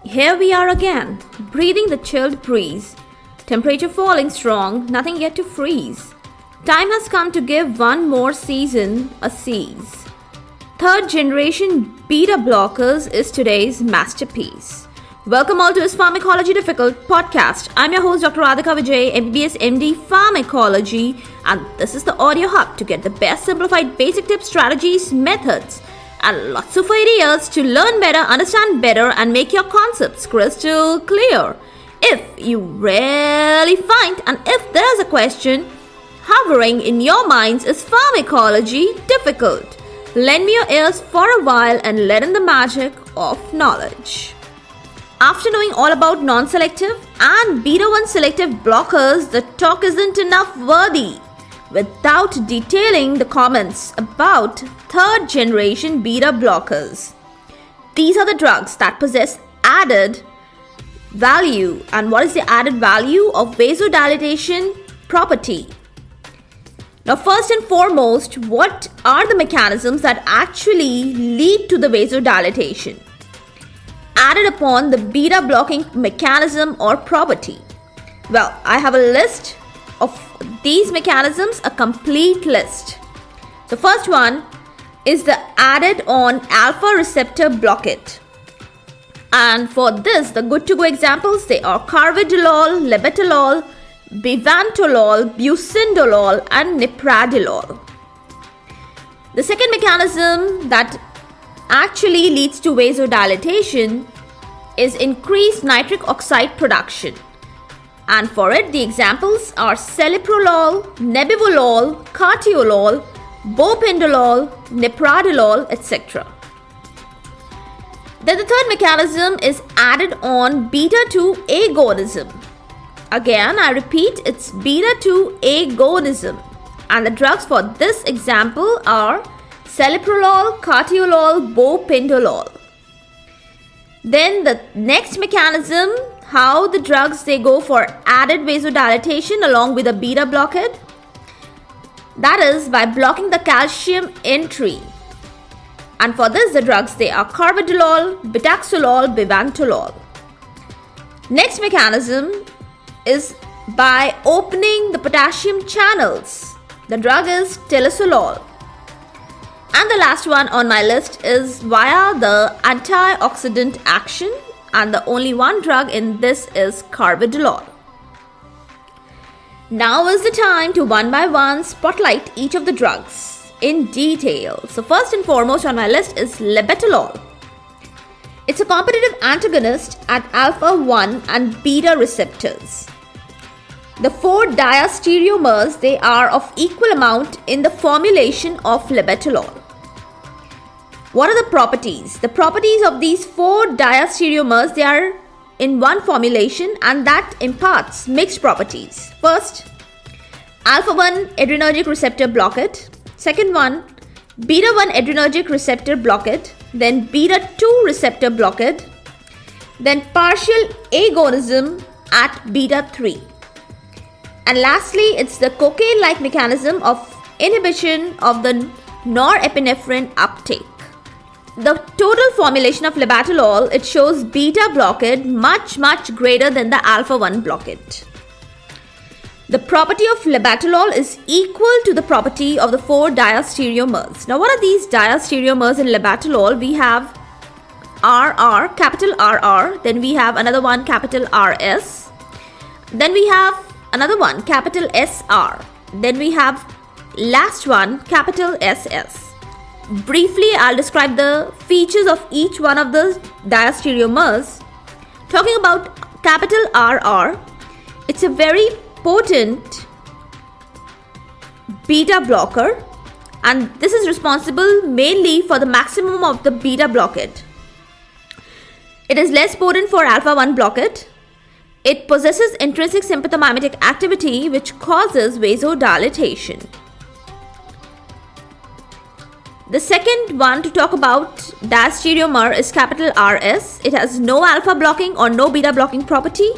Here we are again, breathing the chilled breeze. Temperature falling strong, nothing yet to freeze. Time has come to give one more season a seize. Third generation beta blockers is today's masterpiece. Welcome all to IS Pharmacology Difficult Podcast. I'm your host Dr. Radhika Vijay, MBBS MD Pharmacology, and this is the audio hub to get the best simplified basic tips, strategies, methods, and lots of ideas to learn better, understand better, and make your concepts crystal clear. If you really find, and if there's a question hovering in your minds, is pharmacology difficult? Lend me your ears for a while and let in the magic of knowledge. After knowing all about non-selective and beta-1 selective blockers, the talk isn't enough worthy without detailing the comments about third generation beta blockers. These are the drugs that possess added value. And what is the added value of vasodilatation property? Now, first and foremost, what are the mechanisms that actually lead to the vasodilatation added upon the beta blocking mechanism or property? Well, I have a list of these mechanisms, a complete list. So first one is the added on alpha receptor blockade. And for this, the good to go examples, they are Carvedilol, Labetalol, Bevantolol, Bucindolol, and Radgin. The second mechanism that actually leads to vasodilatation is increased nitric oxide production. And for it, the examples are Celiprolol, Nebivolol, Carvedilol, Bevantolol, Radgin, etc. Then the third mechanism is added on beta-2 agonism. Again, I repeat, it's beta-2 agonism. And the drugs for this example are Celiprolol, Carvedilol, Bevantolol. Then the next mechanism, how the drugs they go for added vasodilatation along with a beta blockade. That is by blocking the calcium entry. And for this, the drugs they are Carvedilol, Betaxolol, Bevantolol. Next mechanism is by opening the potassium channels. The drug is Celiprolol. And the last one on my list is via the antioxidant action, and the only one drug in this is Carvedilol. Now is the time to one by one spotlight each of the drugs in detail. So first and foremost on my list is Labetalol. It's a competitive antagonist at alpha 1 and beta receptors. The 4 diastereomers, they are of equal amount in the formulation of Labetalol. What are the properties? The properties of these 4 diastereomers, they are in one formulation and that imparts mixed properties. First, alpha 1 adrenergic receptor blockade. Second one, beta 1 adrenergic receptor blockade. Then beta 2 receptor blockade. Then partial agonism at beta 3. And lastly, it's the cocaine-like mechanism of inhibition of the norepinephrine uptake. The total formulation of Labetalol, it shows beta blockade much greater than the alpha 1 blockade. The property of Labetalol is equal to the property of the 4 diastereomers. Now, what are these diastereomers in Labetalol? We have RR, capital RR, then we have another one, capital RS, then we have another one, capital SR, then we have last one, capital SS. Briefly, I'll describe the features of each one of the diastereomers. Talking about capital RR, it's a very potent beta blocker, and this is responsible mainly for the maximum of the beta blockade. It is less potent for alpha 1 blockade. It possesses intrinsic sympathomimetic activity which causes vasodilatation. The second one to talk about diastereomer is capital RS. It has no alpha blocking or no beta blocking property.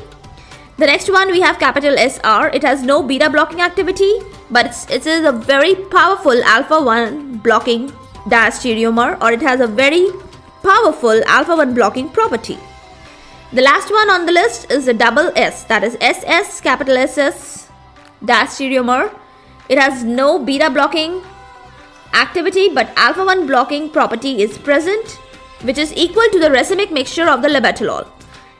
The next one we have capital SR. It has no beta blocking activity, but it is a very powerful alpha 1 blocking diastereomer, or it has a very powerful alpha 1 blocking property. The last one on the list is the double S, that is SS, capital SS, diastereomer. It has no beta blocking activity, but alpha 1 blocking property is present, which is equal to the racemic mixture of the labetalol.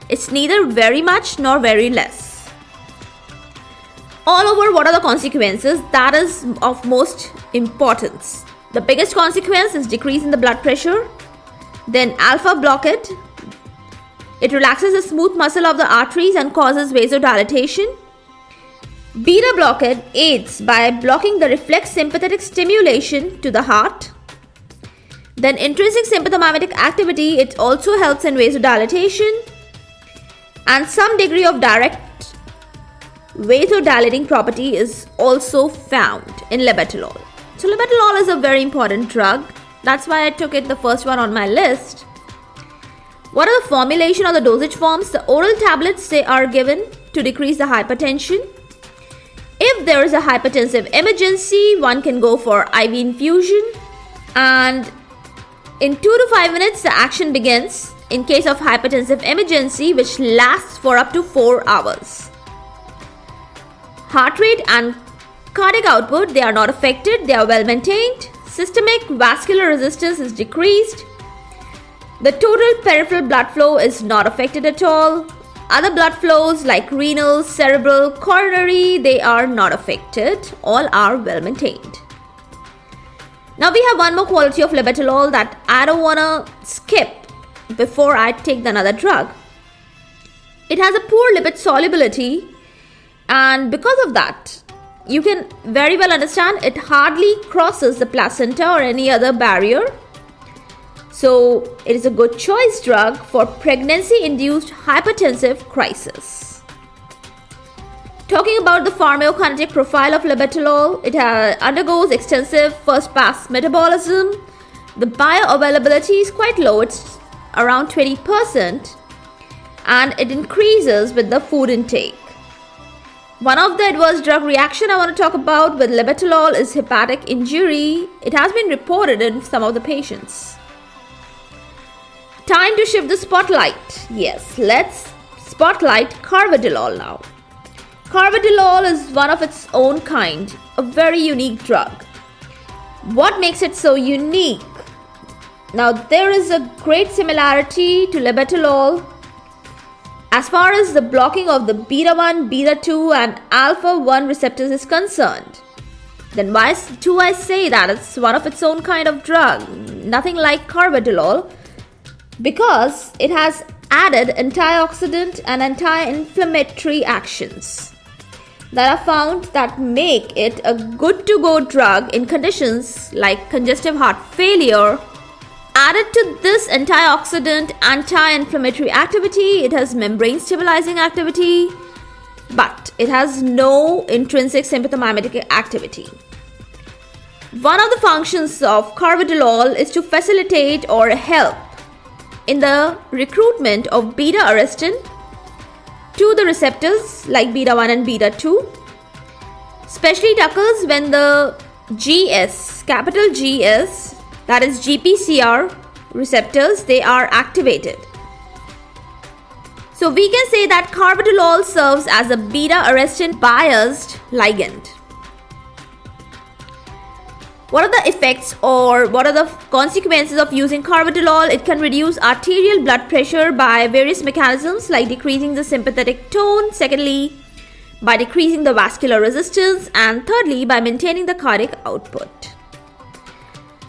It's neither very much nor very less. All over, what are the consequences? That is of most importance. The biggest consequence is decrease in the blood pressure. Then alpha blockade. It relaxes the smooth muscle of the arteries and causes vasodilatation. Beta blockade aids by blocking the reflex sympathetic stimulation to the heart. Then intrinsic sympathomimetic activity, it also helps in vasodilatation. And some degree of direct vasodilating property is also found in labetalol. So labetalol is a very important drug. That's why I took it the first one on my list. What are the formulation or the dosage forms? The oral tablets, they are given to decrease the hypertension. If there is a hypertensive emergency, one can go for IV infusion. And in 2 to 5 minutes, the action begins in case of hypertensive emergency, which lasts for up to 4 hours. Heart rate and cardiac output, they are not affected. They are well maintained. Systemic vascular resistance is decreased. The total peripheral blood flow is not affected at all. Other blood flows like renal, cerebral, coronary, they are not affected. All are well maintained. Now we have one more quality of labetalol that I don't want to skip before I take another drug. It has a poor lipid solubility, and because of that, you can very well understand it hardly crosses the placenta or any other barrier. So it is a good choice drug for pregnancy-induced hypertensive crisis. Talking about the pharmacokinetic profile of labetalol, it undergoes extensive first-pass metabolism. The bioavailability is quite low, it's around 20%, and it increases with the food intake. One of the adverse drug reaction I want to talk about with labetalol is hepatic injury. It has been reported in some of the patients. Time to shift the spotlight. Yes, let's spotlight Carvedilol now. Carvedilol is one of its own kind, a very unique drug. What makes it so unique? Now, there is a great similarity to labetalol as far as the blocking of the beta 1, beta 2 and alpha 1 receptors is concerned. Then why do I say that it's one of its own kind of drug? Nothing like Carvedilol, because it has added antioxidant and anti-inflammatory actions that are found that make it a good-to-go drug in conditions like congestive heart failure. Added to this antioxidant, anti-inflammatory activity, it has membrane stabilizing activity, but it has no intrinsic sympathomimetic activity. One of the functions of Carvedilol is to facilitate or help in the recruitment of beta-arrestin to the receptors like beta 1 and beta 2. Especially it occurs when the GS, capital GS, that is GPCR receptors, they are activated. So we can say that Carvedilol serves as a beta-arrestin biased ligand. What are the effects or what are the consequences of using Carvedilol? It can reduce arterial blood pressure by various mechanisms like decreasing the sympathetic tone, secondly by decreasing the vascular resistance, and thirdly by maintaining the cardiac output.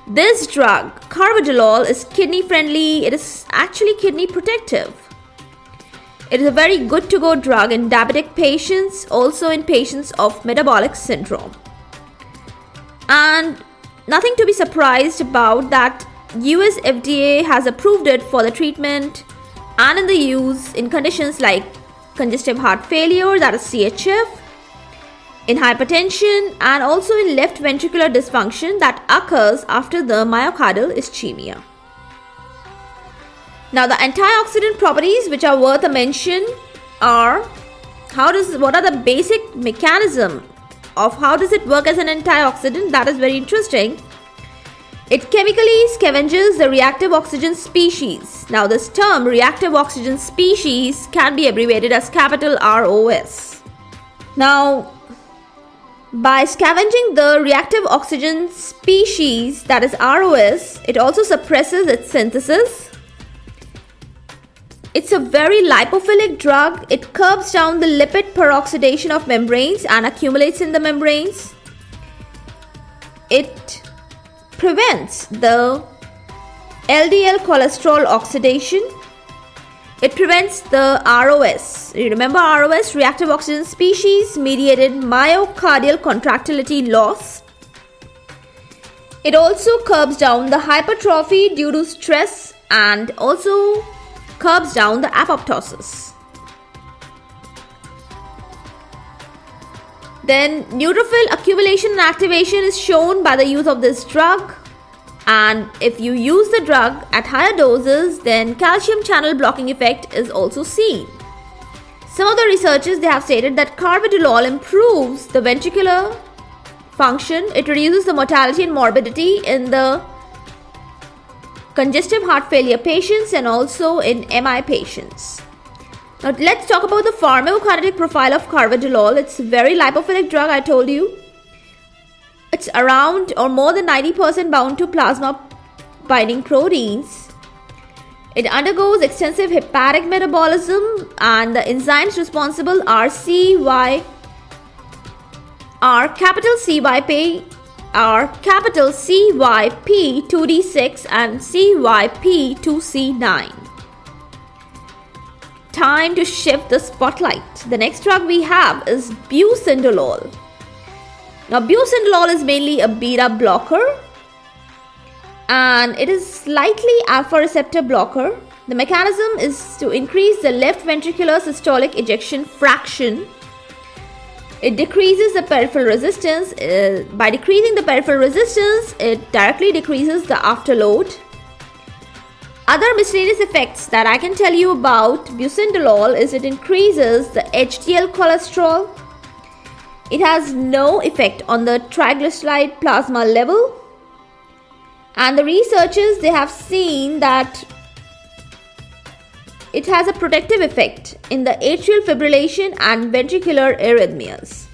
This drug, Carvedilol, is kidney friendly. It is actually kidney protective. It is a very good to go drug in diabetic patients, also in patients of metabolic syndrome. And nothing to be surprised about that US FDA has approved it for the treatment and in the use in conditions like congestive heart failure, that is CHF, in hypertension, and also in left ventricular dysfunction that occurs after the myocardial ischemia. Now the antioxidant properties which are worth a mention are what are the basic mechanism of how does it work as an antioxidant. That is very interesting. It chemically scavenges the reactive oxygen species. Now this term reactive oxygen species can be abbreviated as capital ROS. Now by scavenging the reactive oxygen species, that is ROS, it also suppresses its synthesis. It's a very lipophilic drug. It curbs down the lipid peroxidation of membranes and accumulates in the membranes. It prevents the LDL cholesterol oxidation. It prevents the ROS. You remember ROS, reactive oxygen species mediated myocardial contractility loss. It also curbs down the hypertrophy due to stress and also curbs down the apoptosis. Then neutrophil accumulation and activation is shown by the use of this drug. And if you use the drug at higher doses, then calcium channel blocking effect is also seen. Some of the researchers, they have stated that Carvedilol improves the ventricular function. It reduces the mortality and morbidity in the congestive heart failure patients and also in MI patients. Now let's talk about the pharmacokinetic profile of Carvedilol. It's a very lipophilic drug, I told you. It's around or more than 90% bound to plasma binding proteins. It undergoes extensive hepatic metabolism, and the enzymes responsible are capital CYP2D6 and CYP2C9. Time to shift the spotlight. The next drug we have is Bucindolol. Now Bucindolol is mainly a beta blocker and it is slightly alpha receptor blocker. The mechanism is to increase the left ventricular systolic ejection fraction. It decreases the peripheral resistance. By decreasing the peripheral resistance, it directly decreases the afterload. Other miscellaneous effects that I can tell you about Bucindolol is it increases the HDL cholesterol. It has no effect on the triglyceride plasma level. And the researchers, they have seen that it has a protective effect in the atrial fibrillation and ventricular arrhythmias.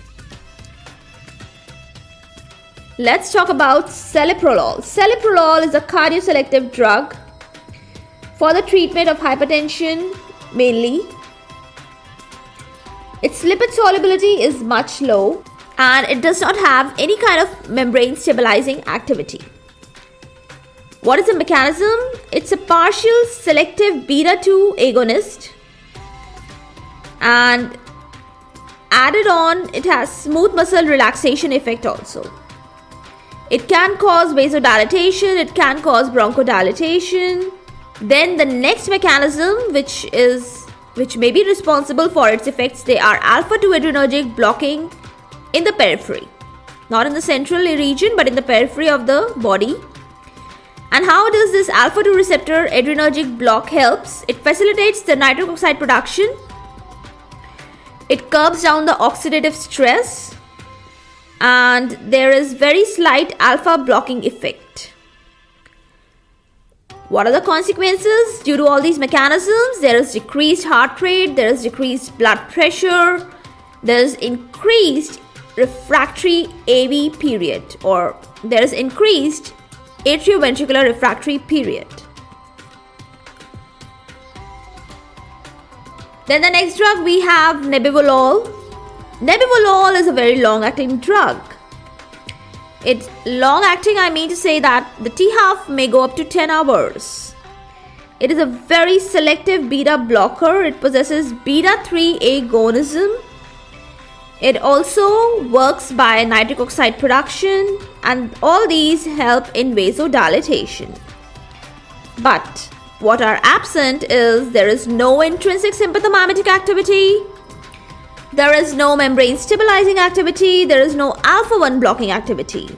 Let's talk about Celiprolol. Celiprolol is a cardioselective drug for the treatment of hypertension mainly. Its lipid solubility is much low and it does not have any kind of membrane stabilizing activity. What is the mechanism? It's a partial selective beta-2 agonist, and added on it has smooth muscle relaxation effect also. It can cause vasodilatation, it can cause bronchodilation. Then the next mechanism which may be responsible for its effects, they are alpha-2 adrenergic blocking in the periphery. Not in the central region but in the periphery of the body. And how does this alpha-2 receptor adrenergic block helps? It facilitates the nitric oxide production. It curbs down the oxidative stress. And there is very slight alpha blocking effect. What are the consequences due to all these mechanisms? There is decreased heart rate, there is decreased blood pressure, there is increased refractory AV period, or there is increased atrioventricular refractory period. Then the next drug we have Nebivolol. Nebivolol is a very long-acting drug. It's long-acting, I mean to say that the T-half may go up to 10 hours. It is a very selective beta blocker. It possesses beta-3 agonism. It also works by nitric oxide production, and all these help in vasodilatation. But what are absent is there is no intrinsic sympathomimetic activity, there is no membrane stabilizing activity, there is no alpha-1 blocking activity.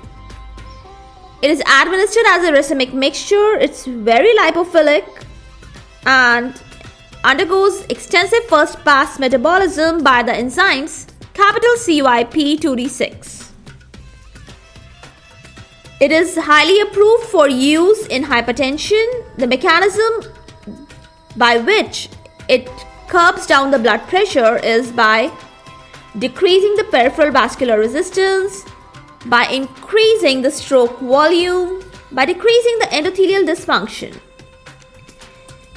It is administered as a racemic mixture. It's very lipophilic and undergoes extensive first pass metabolism by the enzymes capital CYP2D6. It is highly approved for use in hypertension. The mechanism by which it curbs down the blood pressure is by decreasing the peripheral vascular resistance, by increasing the stroke volume, by decreasing the endothelial dysfunction.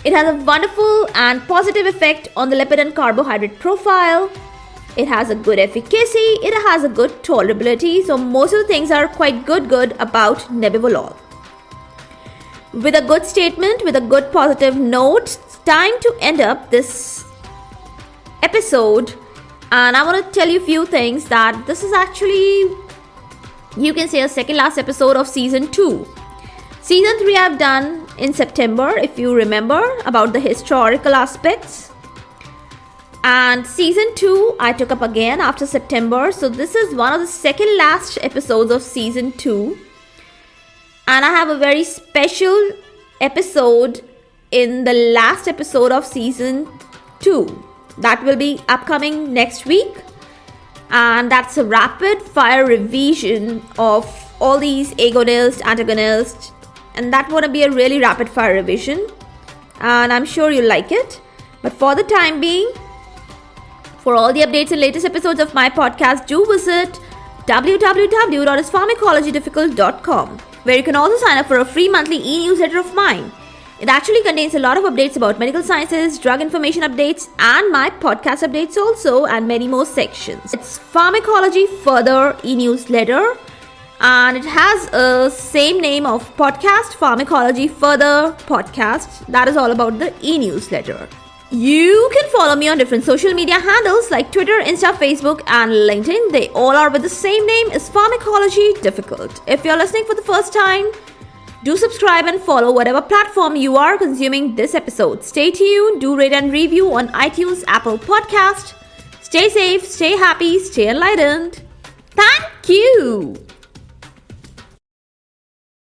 It has a wonderful and positive effect on the lipid and carbohydrate profile. It has a good efficacy, it has a good tolerability, so most of the things are quite good about nebivolol. With a good statement, with a good positive note, it's time to end up this episode, and I want to tell you a few things that this is actually, you can say, a second last episode of season 2. Season 3 I've done in September, if you remember, about the historical aspects. And season 2 I took up again after September. So this is one of the second last episodes of season 2. And I have a very special episode in the last episode of season 2. That will be upcoming next week. And that's a rapid fire revision of all these agonists, antagonists. And that want to be a really rapid fire revision. And I'm sure you'll like it. But for the time being, for all the updates and latest episodes of my podcast, do visit www.ispharmacologydifficult.com, where you can also sign up for a free monthly e-newsletter of mine. It actually contains a lot of updates about medical sciences, drug information updates, and my podcast updates also, and many more sections. It's Pharmacology Further e-newsletter, and it has a same name of podcast, Pharmacology Further Podcast. That is all about the e-newsletter. You can follow me on different social media handles like Twitter, Insta, Facebook, and LinkedIn. They all are with the same name, is Pharmacology Difficult. If you're listening for the first time, do subscribe and follow whatever platform you are consuming this episode. Stay tuned, do rate and review on iTunes, Apple Podcast. Stay safe, stay happy, stay enlightened. Thank you.